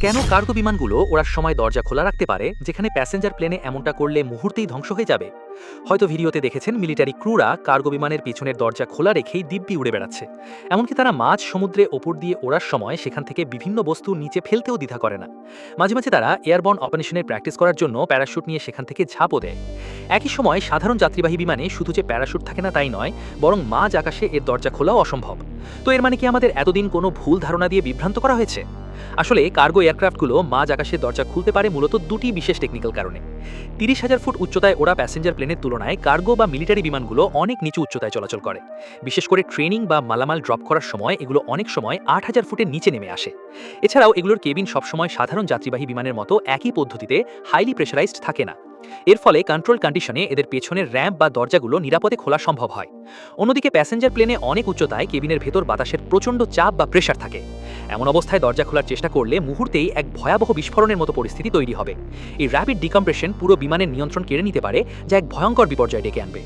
কেন কার্গো বিমানগুলো ওড়ার সময় দরজা খোলা রাখতে পারে, যেখানে প্যাসেঞ্জার প্লেনে এমনটা করলে মুহূর্তেই ধ্বংস হয়ে যাবে? হয়তো ভিডিওতে দেখেছেন মিলিটারি ক্রুরা কার্গো বিমানের পিছনের দরজা খোলা রেখেই দিব্যি উড়ে বেড়াচ্ছে। এমনকি তারা মাঝ সমুদ্রে ওপর দিয়ে ওড়ার সময় সেখান থেকে বিভিন্ন বস্তু নিচে ফেলতেও দ্বিধা করে না। মাঝে মাঝে তারা এয়ারবর্ন অপারেশনের প্র্যাকটিস করার জন্য প্যারাশুট নিয়ে সেখান থেকে ঝাঁপও দেয়। একই সময় সাধারণ যাত্রীবাহী বিমানে শুধু যে প্যারাশুট থাকে না তাই নয়, বরং মাঝ আকাশে এর দরজা খোলাও অসম্ভব। তো এর মানে কি আমাদের এতদিন কোনো ভুল ধারণা দিয়ে বিভ্রান্ত করা হয়েছে? আসলে কার্গো এয়ারক্রাফটগুলো মাঝ আকাশে দরজা খুলতে পারে মূলত দুটি বিশেষ টেকনিক্যাল কারণে। ৩০,০০০ ফুট উচ্চতায় ওড়া প্যাসেঞ্জার প্লেনের তুলনায় কার্গো বা মিলিটারি বিমানগুলো অনেক নিচু উচ্চতায় চলাচল করে। বিশেষ করে ট্রেনিং বা মালামাল ড্রপ করার সময় এগুলো অনেক সময় ৮,০০০ ফুটের নিচে নেমে আসে। এছাড়াও এগুলোর কেবিন সবসময় সাধারণ যাত্রীবাহী বিমানের মতো একই পদ্ধতিতে হাইলি প্রেশারাইজড থাকে না। এর ফলে কন্ট্রোল কন্ডিশনে এদের পেছনের র্যাম্প বা দরজাগুলো নিরাপদে খোলা সম্ভব হয়। অন্যদিকে প্যাসেঞ্জার প্লেনে অনেক উচ্চতায় কেবিনের ভেতর বাতাসের প্রচণ্ড চাপ বা প্রেশার থাকে। এমন অবস্থায় দরজা খোলার চেষ্টা করলে মুহূর্তেই এক ভয়াবহ বিস্ফোরণের মতো পরিস্থিতি তৈরি হবে। এই র্যাপিড ডিকম্প্রেশন পুরো বিমানের নিয়ন্ত্রণ কেড়ে নিতে পারে, যা এক ভয়ঙ্কর বিপর্যয় ডেকে আনবে।